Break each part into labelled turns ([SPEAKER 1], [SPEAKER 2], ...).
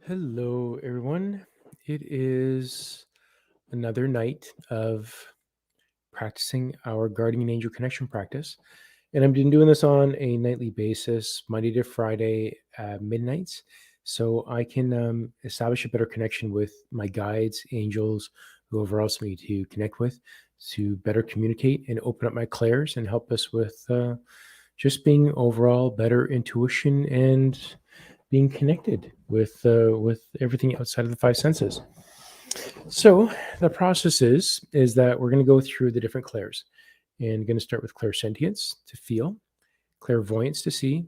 [SPEAKER 1] Hello, everyone. It is another night of practicing our guardian angel connection practice. And I've been doing this on a nightly basis, Monday to Friday at midnights, so I can establish a better connection with my guides, angels, whoever else I need to connect with, to better communicate and open up my clairs and help us with just being overall better intuition and being connected with everything outside of the five senses. So the process is that we're going to go through the different clairs, and going to start with clairsentience to feel, clairvoyance to see,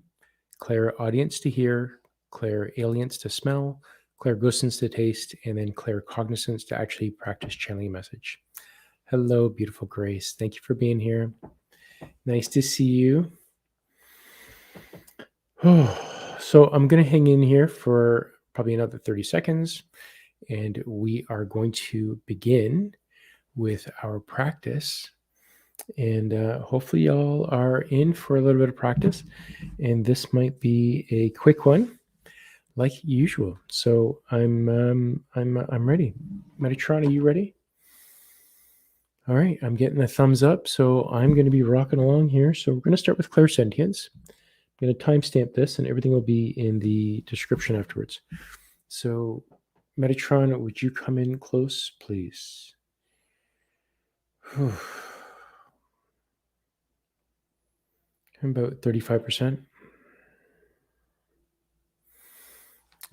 [SPEAKER 1] clairaudience to hear, clairalience to smell, clairgustance to taste, and then claircognizance to actually practice channeling a message. Hello, beautiful Grace. Thank you for being here. Nice to see you. So I'm going to hang in here for probably another 30 seconds, and we are going to begin with our practice. And hopefully y'all are in for a little bit of practice, and this might be a quick one, like usual. So I'm ready. Metatron, are you ready? All right, I'm getting a thumbs up, so I'm going to be rocking along here. So we're going to start with clairsentience. I'm going to timestamp this, and everything will be in the description afterwards. So, Metatron, would you come in close, please? About 35%.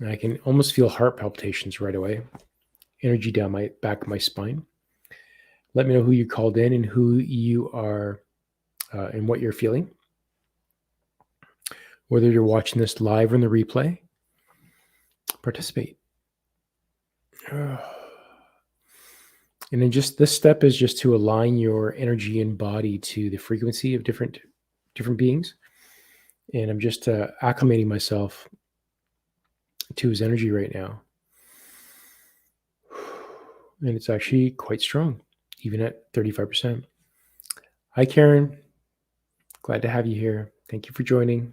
[SPEAKER 1] I can almost feel heart palpitations right away. Energy down my back of my spine. Let me know who you called in and who you are and what you're feeling. Whether you're watching this live or in the replay, participate. And then just this step is just to align your energy and body to the frequency of different beings. And I'm just acclimating myself to his energy right now. And it's actually quite strong, even at 35%. Hi, Karen. Glad to have you here. Thank you for joining.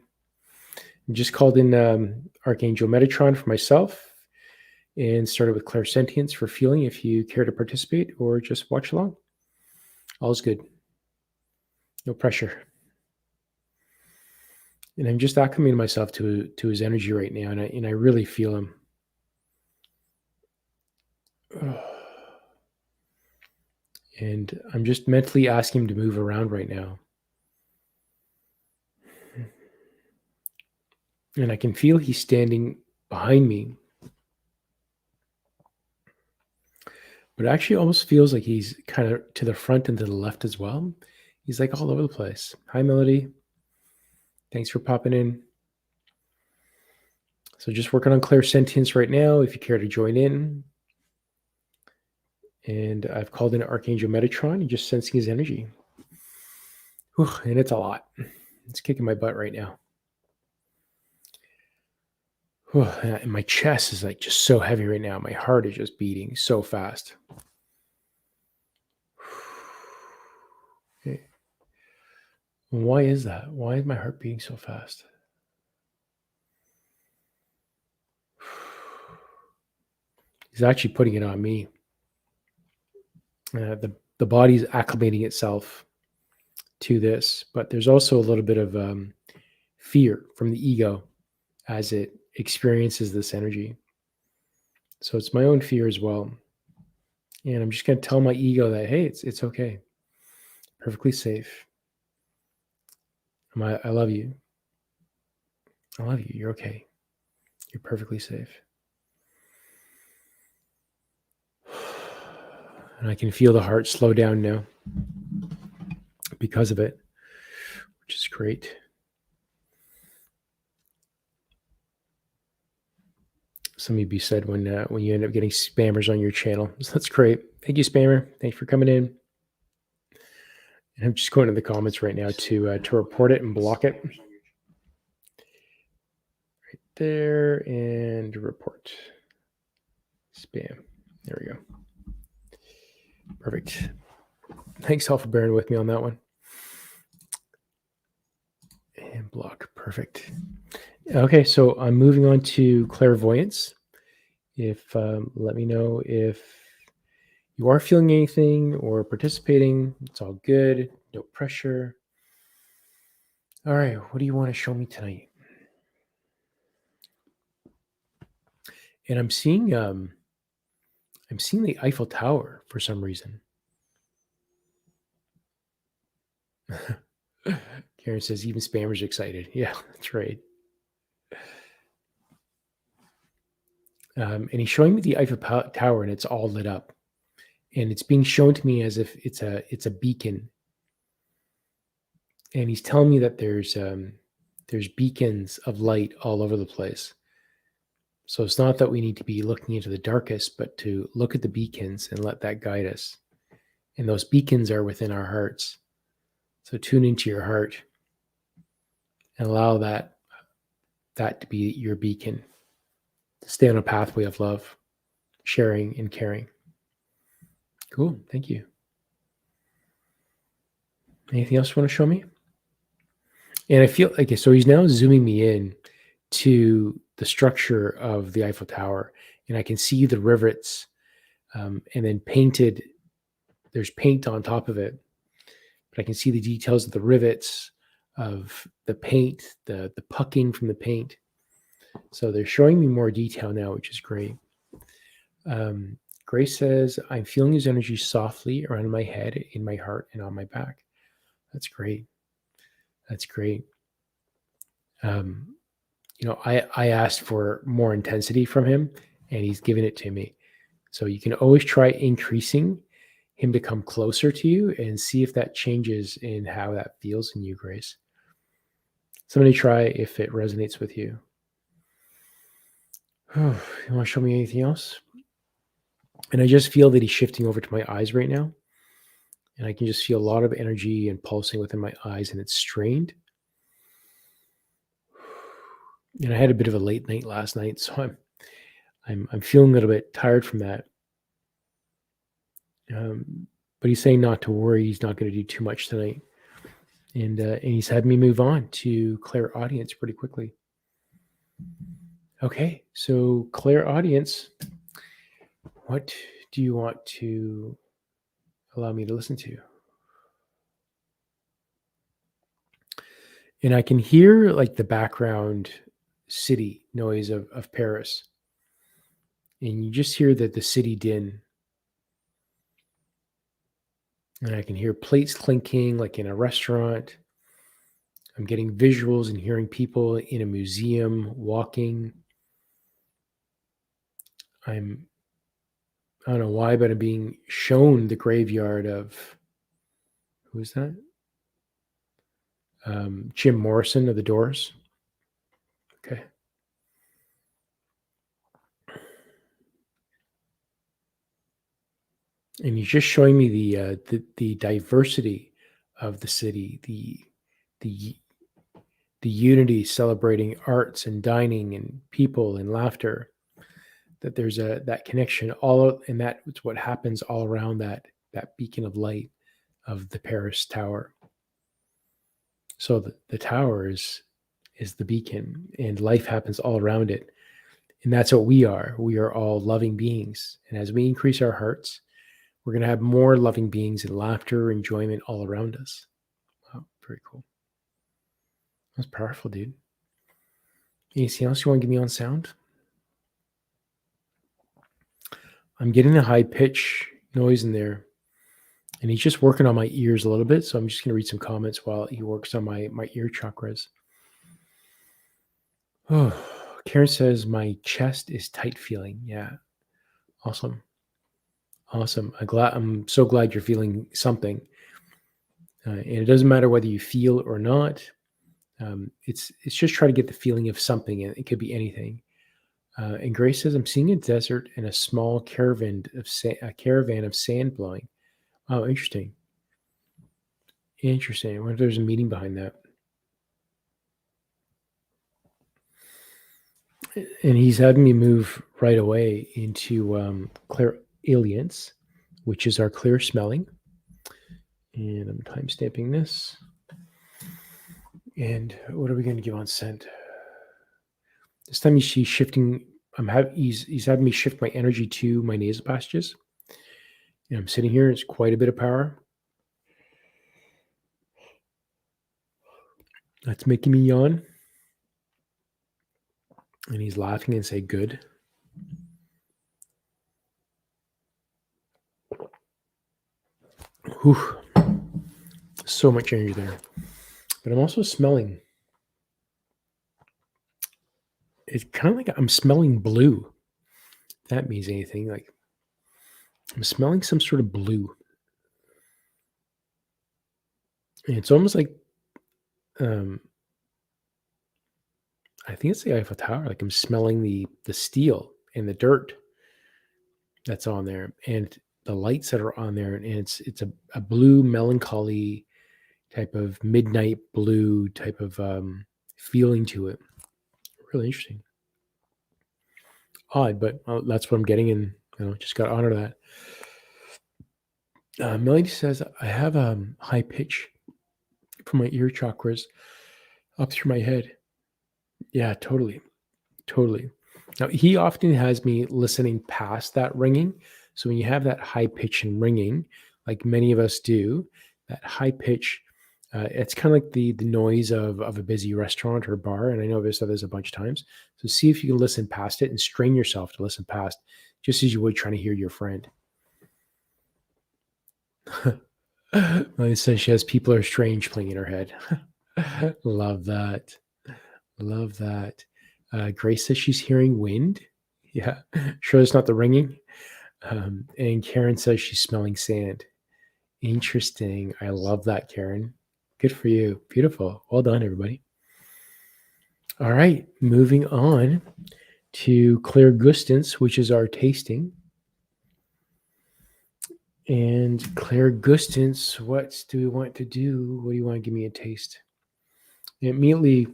[SPEAKER 1] I just called in Archangel Metatron for myself and started with Clairsentience for feeling if you care to participate or just watch along. All's good. No pressure. And I'm just acclimating myself to his energy right now, and I really feel him. And I'm just mentally asking him to move around right now. And I can feel he's standing behind me. But it actually almost feels like he's kind of to the front and to the left as well. He's like all over the place. Hi, Melody. Thanks for popping in. So just working on clairsentience right now, if you care to join in. And I've called in Archangel Metatron and just sensing his energy. Whew, and it's a lot. It's kicking my butt right now. Whew, and my chest is like just so heavy right now. My heart is just beating so fast. Okay. Why is that? Why is my heart beating so fast? He's actually putting it on me. The body's acclimating itself to this, but there's also a little bit of fear from the ego as it experiences this energy. So it's my own fear as well. And I'm just going to tell my ego that, hey, it's okay. Perfectly safe. I love you. I love you. You're okay. You're perfectly safe. And I can feel the heart slow down now because of it, which is great. Some of you said when you end up getting spammers on your channel. So that's great. Thank you, spammer. Thanks for coming in. And I'm just going to the comments right now to report it and block it. Right there, and report. Spam. There we go. Perfect. Thanks all for bearing with me on that one. And block. Perfect. Okay, so I'm moving on to clairvoyance. Let me know if you are feeling anything or participating. It's all good. No pressure. All right. What do you want to show me tonight? And I'm seeing the Eiffel Tower for some reason. Karen says even spammers are excited. Yeah, that's right. And he's showing me the Eiffel Tower, and it's all lit up, and it's being shown to me as if it's a beacon. And he's telling me that there's beacons of light all over the place. So it's not that we need to be looking into the darkest, but to look at the beacons and let that guide us. And those beacons are within our hearts. So tune into your heart and allow that to be your beacon, to stay on a pathway of love, sharing, and caring. Cool. Thank you. Anything else you want to show me? And I feel like, so he's now zooming me in to the structure of the Eiffel Tower, and I can see the rivets, and then painted. There's paint on top of it, but I can see the details of the rivets, of the paint, the pucking from the paint. So they're showing me more detail now, which is great. Grace says, I'm feeling his energy softly around my head, in my heart, and on my back. That's great. That's great. I asked for more intensity from him, and he's given it to me. So you can always try increasing him to come closer to you and see if that changes in how that feels in you, Grace. Somebody try if it resonates with you. You want to show me anything else? And I just feel that he's shifting over to my eyes right now. And I can just feel a lot of energy and pulsing within my eyes, and it's strained. And I had a bit of a late night last night, so I'm feeling a little bit tired from that. But he's saying not to worry. He's not going to do too much tonight. And he's had me move on to Clairaudience pretty quickly. Okay, so Clairaudience, what do you want to allow me to listen to? And I can hear like the background city noise of Paris. And you just hear the city din. And I can hear plates clinking like in a restaurant. I'm getting visuals and hearing people in a museum walking. I don't know why, but I'm being shown the graveyard of, who's that? Jim Morrison of the Doors. Okay. And he's just showing me the diversity of the city, the unity, celebrating arts and dining and people and laughter. That there's that connection and that's what happens all around that beacon of light of the Paris Tower. So the tower is the beacon, and life happens all around it. And that's what we are. We are all loving beings. And as we increase our hearts, we're going to have more loving beings and laughter, enjoyment all around us. Wow, very cool. That's powerful, dude. Anything else you want to give me on sound? I'm getting a high pitch noise in there. And he's just working on my ears a little bit. So I'm just going to read some comments while he works on my ear chakras. Oh, Karen says, my chest is tight feeling. Yeah. Awesome. Awesome. I'm so glad you're feeling something. And it doesn't matter whether you feel or not. It's just try to get the feeling of something, and it could be anything. And Grace says, I'm seeing a desert and a small caravan of sand blowing. Oh, interesting. Interesting. I wonder if there's a meaning behind that. And he's having me move right away into Clairalience, which is our clear smelling. And I'm time stamping this. And what are we going to give on scent? This time he's shifting he's having me shift my energy to my nasal passages. And I'm sitting here, it's quite a bit of power. That's making me yawn. And he's laughing and say, good. Whew. So much energy there. But I'm also smelling. It's kind of like I'm smelling blue. If that means anything. Like I'm smelling some sort of blue. And it's almost like I think it's the Eiffel Tower. Like I'm smelling the steel and the dirt that's on there, and the lights that are on there, and it's a blue melancholy type of midnight blue type of feeling to it. Really interesting. Odd, but that's what I'm getting, and just got to honor that. Melody says I have high pitch from my ear chakras up through my head. Yeah, totally. Now, he often has me listening past that ringing. So when you have that high pitch and ringing, like many of us do, that high pitch, it's kind of like the noise of a busy restaurant or bar. And I know I've said this a bunch of times. So see if you can listen past it and strain yourself to listen past, just as you would trying to hear your friend. It says she has People Are Strange playing in her head. Love that. Love that. Grace says she's hearing wind. Yeah, sure it's not the ringing. And Karen says she's smelling sand. Interesting. I love that, Karen. Good for you. Beautiful. Well done, everybody. All right, moving on to Clairgustance, which is our tasting. And Clairgustance, what do we want to do? What do you want to give me a taste? Immediately,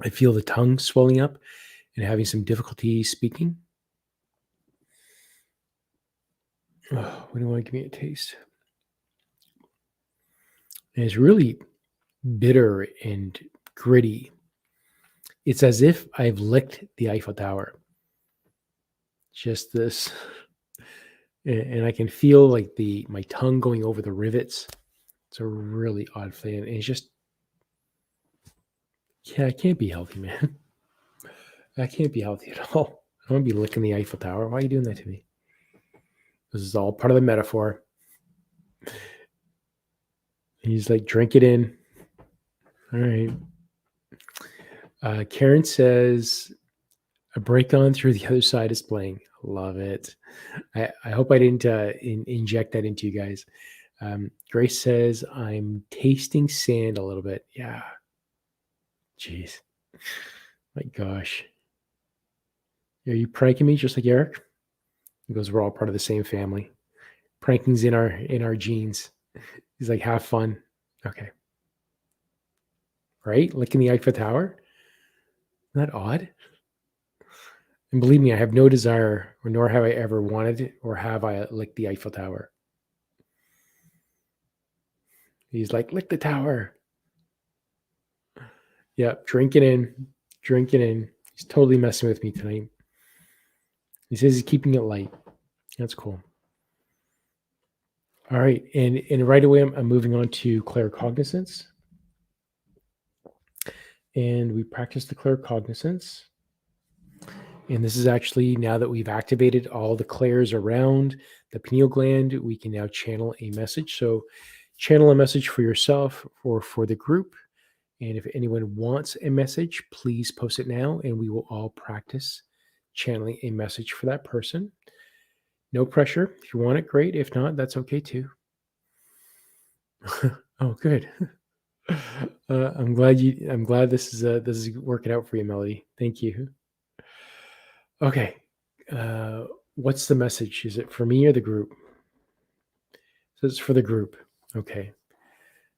[SPEAKER 1] I feel the tongue swelling up and having some difficulty speaking. Oh, what do you want to give me a taste? And it's really bitter and gritty. It's as if I've licked the Eiffel Tower. Just this. And I can feel like my tongue going over the rivets. It's a really odd feeling. And it's just, yeah, it can't be healthy, man. That can't be healthy at all. I don't want to be licking the Eiffel Tower. Why are you doing that to me? This is all part of the metaphor. He's like, drink it in. All right. Karen says, a break on through the other side is playing. Love it. I hope I didn't inject that into you guys. Grace says, I'm tasting sand a little bit. Yeah. Jeez. My gosh. Are you pranking me just like Eric? He goes, we're all part of the same family. Pranking's in our genes. He's like, have fun. Okay. Right? Licking the Eiffel Tower? Isn't that odd? And believe me, I have no desire, or nor have I ever wanted it, or have I licked the Eiffel Tower. He's like, lick the tower. Yeah, drink it in. He's totally messing with me tonight. He says he's keeping it light. That's cool. All right, and right away I'm moving on to Claircognizance. And we practice the Claircognizance. And this is actually, now that we've activated all the clairs around the pineal gland, we can now channel a message. So channel a message for yourself or for the group. And if anyone wants a message, please post it now, and we will all practice channeling a message for that person. No pressure. If you want it, great. If not, that's okay too. Oh, good. I'm glad this is working out for you, Melody. Thank you. Okay. What's the message? Is it for me or the group? So it's for the group. Okay.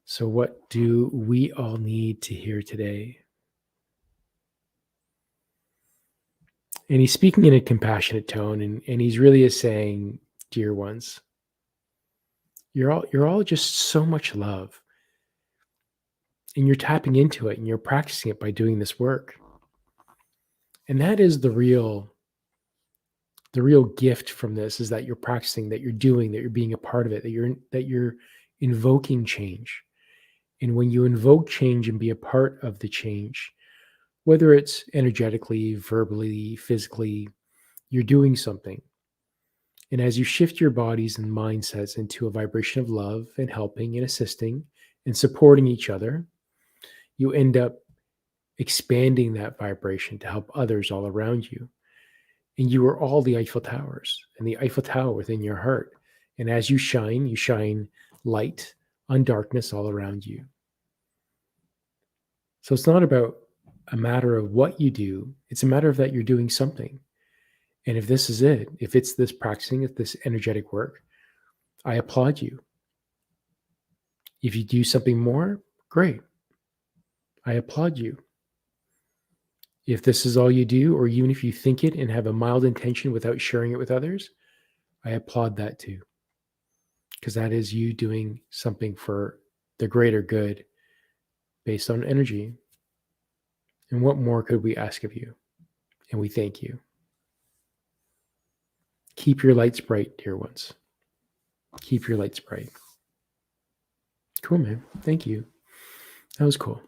[SPEAKER 1] So what do we all need to hear today? And he's speaking in a compassionate tone, and he's really is saying, dear ones, you're all just so much love. And you're tapping into it and you're practicing it by doing this work. And that is the real gift from this, is that you're practicing, that you're doing, that you're being a part of it, that you're invoking change. And when you invoke change and be a part of the change, whether it's energetically, verbally, physically, you're doing something. And as you shift your bodies and mindsets into a vibration of love and helping and assisting and supporting each other, you end up expanding that vibration to help others all around you. And you are all the Eiffel Towers and the Eiffel Tower within your heart. And as you shine light on darkness all around you. So it's not about a matter of what you do, it's a matter of that you're doing something. And if this is it, if it's this practicing, if this energetic work, I applaud you. If you do something more, great. I applaud you. If this is all you do, or even if you think it and have a mild intention without sharing it with others, I applaud that too. Because that is you doing something for the greater good based on energy. And what more could we ask of you? And we thank you. Keep your lights bright, dear ones. Keep your lights bright. Cool, man. Thank you. That was cool.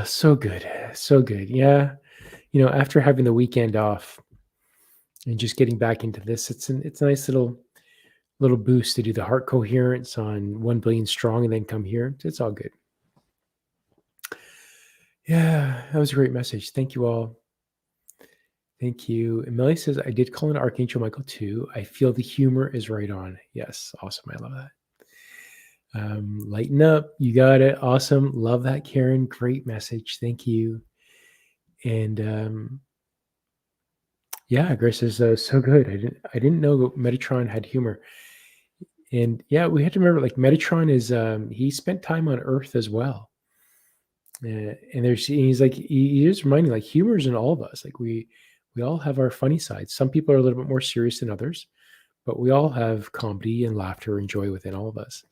[SPEAKER 1] So good. So good. Yeah. After having the weekend off and just getting back into this, it's a nice little boost to do the heart coherence on 1 billion strong and then come here. It's all good. Yeah, that was a great message. Thank you all. Thank you. And Melly says, I did call in Archangel Michael too. I feel the humor is right on. Yes. Awesome. I love that. Lighten up. You got it. Awesome. Love that, Karen. Great message. Thank you. And yeah, Grace is so good. I didn't know Metatron had humor. And yeah, we have to remember, like, Metatron is he spent time on Earth as well. And he's like, he is reminding, like, humor is in all of us. Like, we all have our funny sides. Some people are a little bit more serious than others, but we all have comedy and laughter and joy within all of us.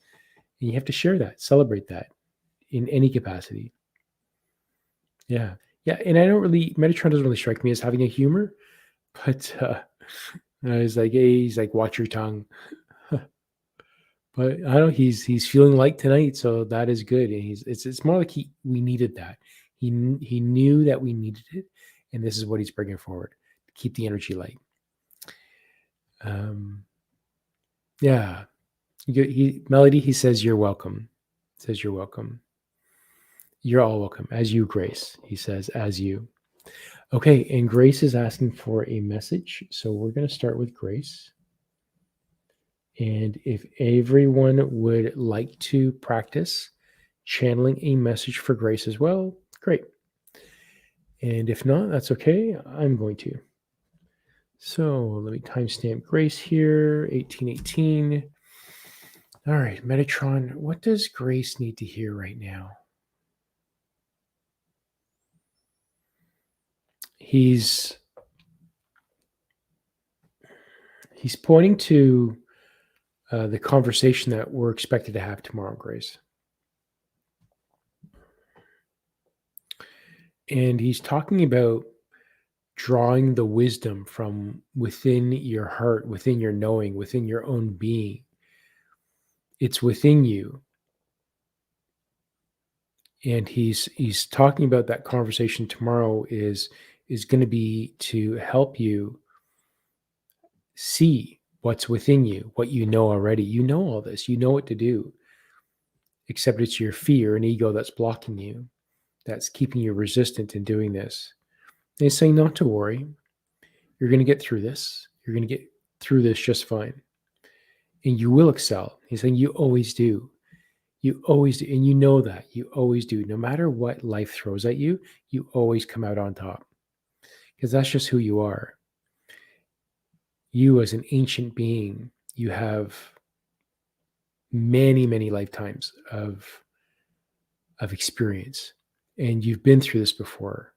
[SPEAKER 1] And you have to share that, celebrate that in any capacity. Yeah. Yeah. And Metatron doesn't really strike me as having a humor, but he's like, watch your tongue. But I don't know, he's feeling light tonight, so that is good. And it's more like we needed that. He knew that we needed it, and this is what he's bringing forward to keep the energy light. Yeah. Melody, he says, you're welcome. Says you're welcome. You're all welcome. As you, Grace. He says, as you. Okay, and Grace is asking for a message. So we're going to start with Grace. And if everyone would like to practice channeling a message for Grace as well, great. And if not, that's okay. I'm going to. So let me timestamp Grace here, 1818. All right, Metatron, what does Grace need to hear right now? He's pointing to the conversation that we're expected to have tomorrow, Grace. And he's talking about drawing the wisdom from within your heart, within your knowing, within your own being. It's within you. And he's talking about that conversation tomorrow is going to be to help you see what's within you, what you know already. You know all this. You know what to do. Except it's your fear and ego that's blocking you, that's keeping you resistant in doing this. And he's saying not to worry. You're going to get through this. You're going to get through this just fine. And you will excel. He's saying you always do. You always do. And you know that. You always do. No matter what life throws at you, you always come out on top. Because that's just who you are. You, as an ancient being, you have many, many lifetimes of experience. And you've been through this before.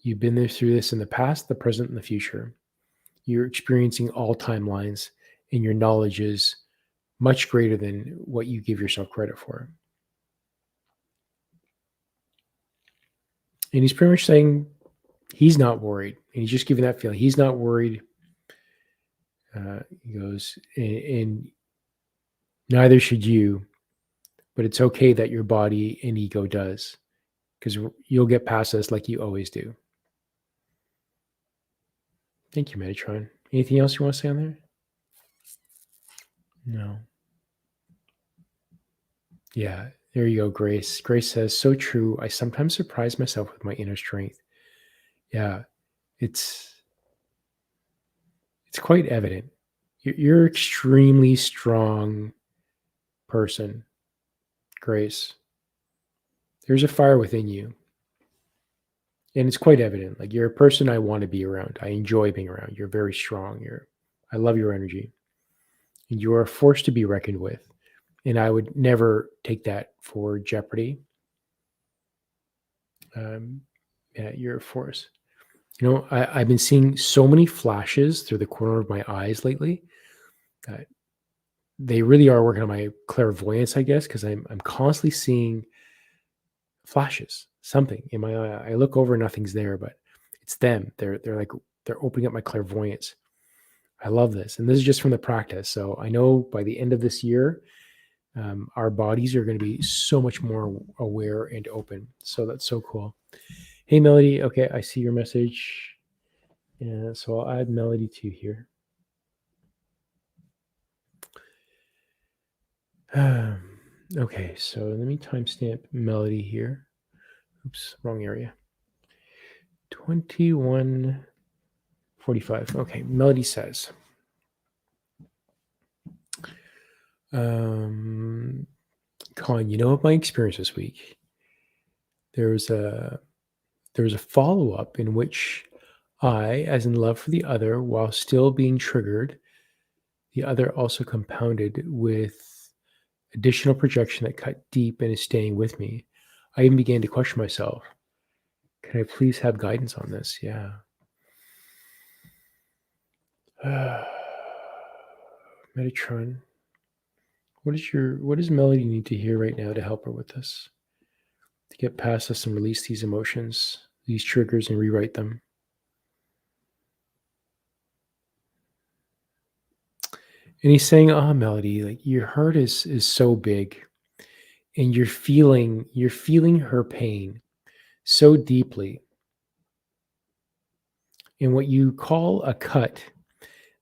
[SPEAKER 1] You've been there through this in the past, the present, and the future. You're experiencing all timelines, and your knowledge is much greater than what you give yourself credit for. And he's pretty much saying he's not worried. And he's just giving that feeling. He's not worried. He goes, and neither should you, but it's okay that your body and ego does, because you'll get past this like you always do. Thank you, Metatron. Anything else you want to say on there? No. Yeah, there you go, Grace. Grace says, so true. I sometimes surprise myself with my inner strength. Yeah, it's quite evident. You're extremely strong person, Grace. There's a fire within you. And it's quite evident. Like, you're a person I want to be around. I enjoy being around. You're very strong. I love your energy. And you're a force to be reckoned with. And I would never take that for jeopardy. Yeah, you're a force. You know, I've been seeing so many flashes through the corner of my eyes lately. They really are working on my clairvoyance, I guess, because I'm constantly seeing flashes, something in my eye. I look over, nothing's there, but it's them. They're opening up my clairvoyance. I love this, and this is just from the practice. So I know by the end of this year, our bodies are going to be so much more aware and open. So that's so cool. Hey, Melody. Okay, I see your message. Yeah, so I'll add Melody to here. Okay, so let me timestamp Melody here. Oops, wrong area. 21:45. Okay, Melody says, Colin, you know of my experience this week. There was a follow-up in which I, as in love for the other, while still being triggered, the other also compounded with additional projection that cut deep and is staying with me. I even began to question myself. Can I please have guidance on this? Yeah. Metatron, what does Melody need to hear right now to help her with this? To get past this and release these emotions, these triggers, and rewrite them. And he's saying, Melody, like, your heart is so big, and you're feeling her pain so deeply. And what you call a cut,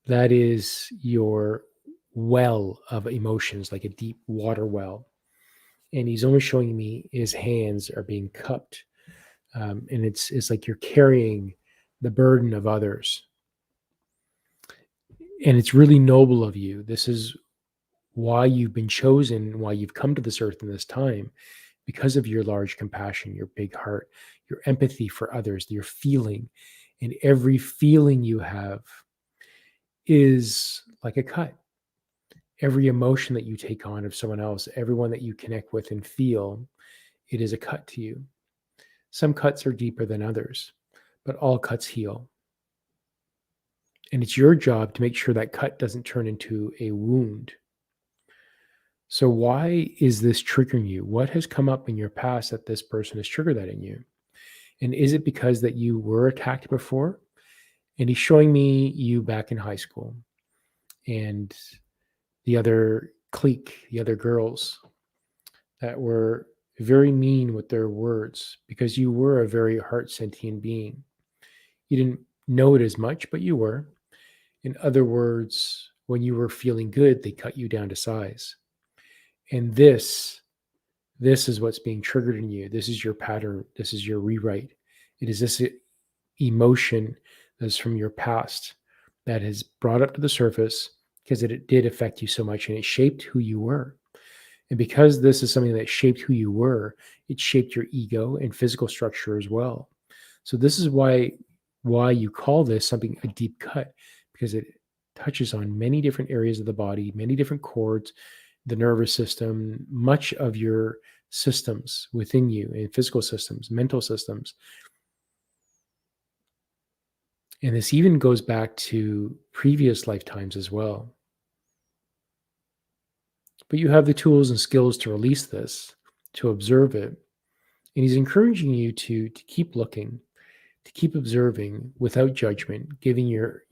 [SPEAKER 1] that is your well of emotions, like a deep water well. And he's only showing me his hands are being cupped. And it's like you're carrying the burden of others. And it's really noble of you. This is why you've been chosen, why you've come to this earth in this time, because of your large compassion, your big heart, your empathy for others, your feeling. And every feeling you have is like a cut. Every emotion that you take on of someone else, everyone that you connect with and feel, it is a cut to you. Some cuts are deeper than others, but all cuts heal. And it's your job to make sure that cut doesn't turn into a wound. So why is this triggering you? What has come up in your past that this person has triggered that in you? And is it because that you were attacked before? And he's showing me you back in high school and the other clique, the other girls that were very mean with their words because you were a very heart sentient being. You didn't know it as much, but you were. In other words, when you were feeling good, they cut you down to size. And this is what's being triggered in you. This is your pattern. This is your rewrite. It is this emotion that's from your past that has brought up to the surface because it did affect you so much and it shaped who you were. And because this is something that shaped who you were, it shaped your ego and physical structure as well. So this is why you call this something a deep cut, because it touches on many different areas of the body, many different cords, the nervous system, much of your systems within you, and physical systems, mental systems. And this even goes back to previous lifetimes as well. But you have the tools and skills to release this, to observe it, And he's encouraging you to keep looking, to keep observing without judgment, giving your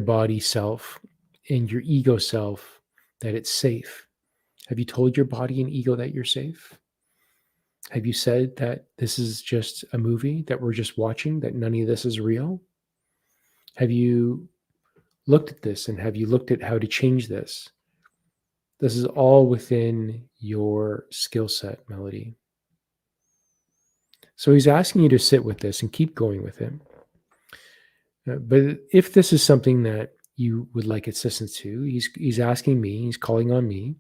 [SPEAKER 1] body self and your ego self that it's safe. Have you told your body and ego that you're safe? Have you said that this is just a movie that we're just watching, that none of this is real? Have you looked at this and have you looked at how to change this? This is all within your skill set, Melody. So he's asking you to sit with this and keep going with it. But if this is something that you would like assistance to, he's asking me, he's calling on me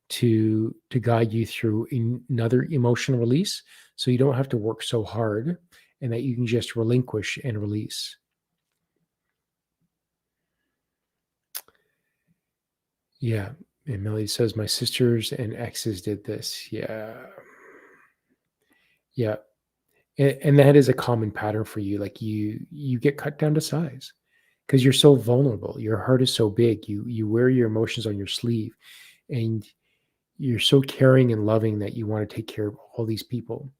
[SPEAKER 1] to guide you through another emotional release, so you don't have to work so hard, and that you can just relinquish and release. Yeah. And Melody says, my sisters and exes did this. Yeah. Yeah. And that is a common pattern for you. Like you get cut down to size because you're so vulnerable. Your heart is so big. You wear your emotions on your sleeve, and you're so caring and loving that you want to take care of all these people.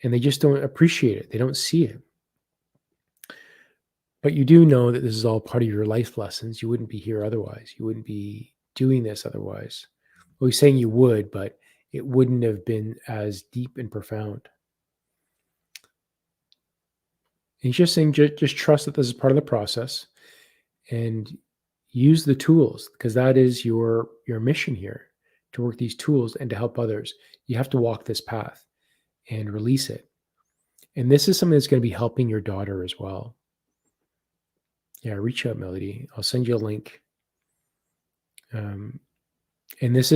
[SPEAKER 1] And they just don't appreciate it. They don't see it. But you do know that this is all part of your life lessons. You wouldn't be here otherwise. You wouldn't be doing this otherwise. Well, he's saying you would, but it wouldn't have been as deep and profound. And he's just saying, just trust that this is part of the process, and use the tools, because that is your mission here, to work these tools and to help others. You have to walk this path and release it. And this is something that's going to be helping your daughter as well. Yeah, reach out, Melody. I'll send you a link. And this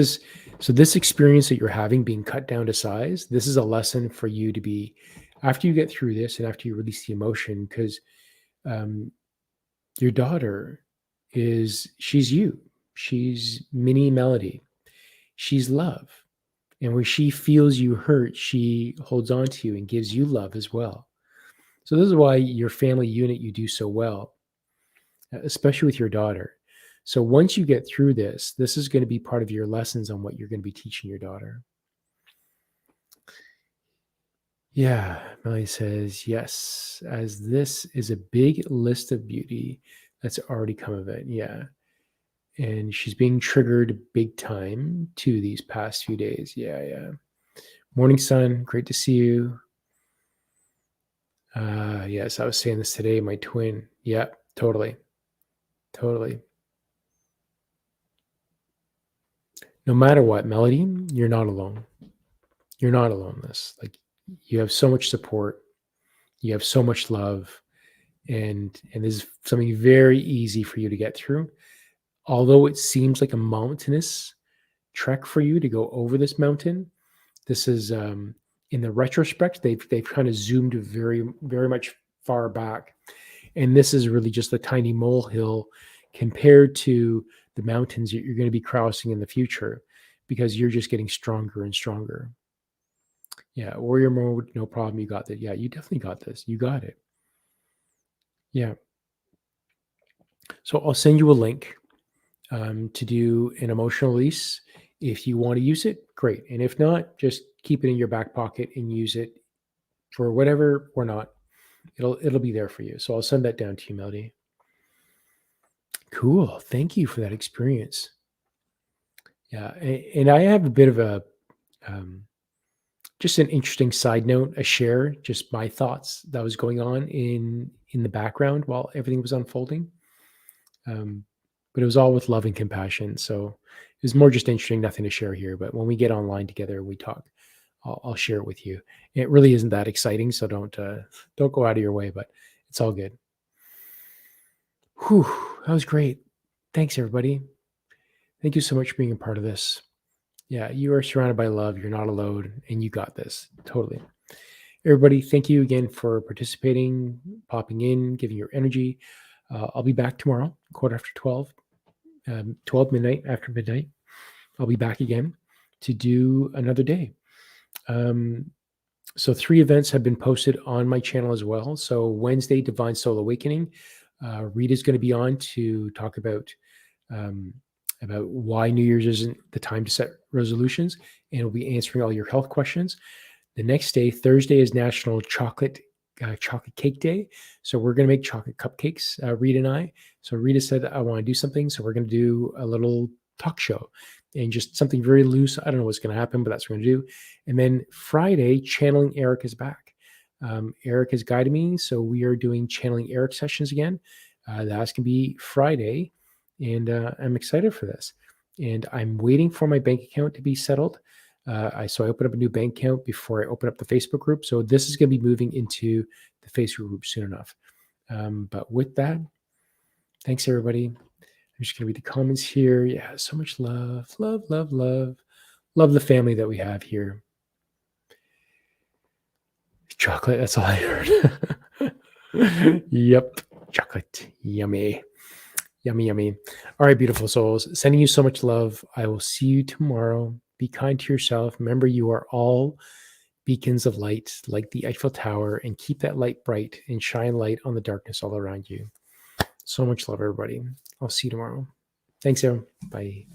[SPEAKER 1] experience that you're having, being cut down to size, this is a lesson for you to be, after you get through this and after you release the emotion, because your daughter she's you. She's mini Melody. She's love. And when she feels you hurt, she holds on to you and gives you love as well. So this is why your family unit, you do so well, especially with your daughter. So once you get through this is going to be part of your lessons on what you're going to be teaching your daughter. Yeah, Melody says, yes, as this is a big list of beauty that's already come of it. Yeah. And she's being triggered big time too these past few days. Yeah. Morning sun, great to see you. Yes, I was saying this today, my twin. Yeah, totally. No matter what, Melody, you're not alone. You're not alone in this. Like, you have so much support. You have so much love. And this is something very easy for you to get through. Although it seems like a mountainous trek for you to go over this mountain, this is in the retrospect, they've kind of zoomed very, very much far back. And this is really just a tiny molehill compared to the mountains that you're going to be crossing in the future, because you're just getting stronger and stronger. Yeah, warrior mode, no problem. You got that. Yeah, you definitely got this. You got it. Yeah. So I'll send you a link to do an emotional release. If you want to use it, great. And if not, just keep it in your back pocket and use it for whatever or not. It'll be there for you. So I'll send that down to you, Melody. Cool. Thank you for that experience. Yeah, and I have a bit of a just an interesting side note, a share, just my thoughts that was going on in the background while everything was unfolding. But it was all with love and compassion. So it was more just interesting, nothing to share here. But when we get online together and we talk, I'll share it with you. It really isn't that exciting, so don't go out of your way. But it's all good. Whew, that was great. Thanks, everybody. Thank you so much for being a part of this. Yeah, you are surrounded by love. You're not alone, and you got this. Totally. Everybody, thank you again for participating, popping in, giving your energy. I'll be back tomorrow, 12:15, 12 midnight, after midnight. I'll be back again to do another day. So 3 events have been posted on my channel as well. So Wednesday, Divine Soul Awakening. Rita's going to be on to talk about why New Year's isn't the time to set resolutions, and we'll be answering all your health questions. The next day, Thursday, is National Chocolate Cake Day. So we're going to make chocolate cupcakes, Rita and I. So Rita said, I want to do something. So we're going to do a little talk show and just something very loose. I don't know what's going to happen, but that's what we're going to do. And then Friday, Channeling Eric is back. Eric has guided me. So we are doing Channeling Eric sessions again. That's going to be Friday. And I'm excited for this. And I'm waiting for my bank account to be settled. So I opened up a new bank account before I open up the Facebook group. So this is going to be moving into the Facebook group soon enough. But with that, thanks everybody. I'm just going to read the comments here. Yeah, so much love, love, love, love. Love the family that we have here. Chocolate, that's all I heard. Yep, chocolate, yummy. Yummy, yummy. All right, beautiful souls. Sending you so much love. I will see you tomorrow. Be kind to yourself. Remember, you are all beacons of light, like the Eiffel Tower, and keep that light bright and shine light on the darkness all around you. So much love, everybody. I'll see you tomorrow. Thanks, everyone. Bye.